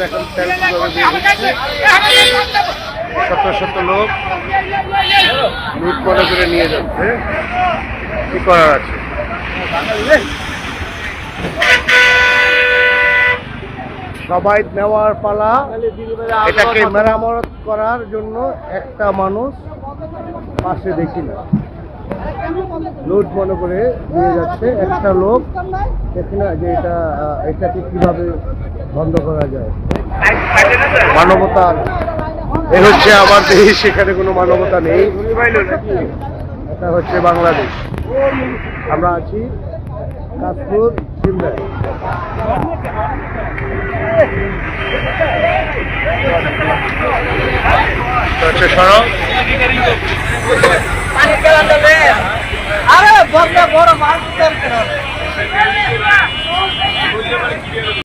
দেখেন এখন তেল শত শত লোক লুট করে নিয়ে যাচ্ছে। কি করার আছে? সবাই নেওয়ার পালা। এটাকে মেরামত করার জন্য একটা মানুষ পাশে দেখি না, লুট মনে করে নিয়ে যাচ্ছে। একটা লোক দেখি না যে এটাকে কিভাবে বন্ধ করা যায়। মানবতা এ হচ্ছে আমার দেশ, এখানে কোনো মানবতা নেই। এটা হচ্ছে বাংলাদেশ। আমরা আছি কাশপুর সিমরায়। হচ্ছে সড়ক। আরে বড় মাছ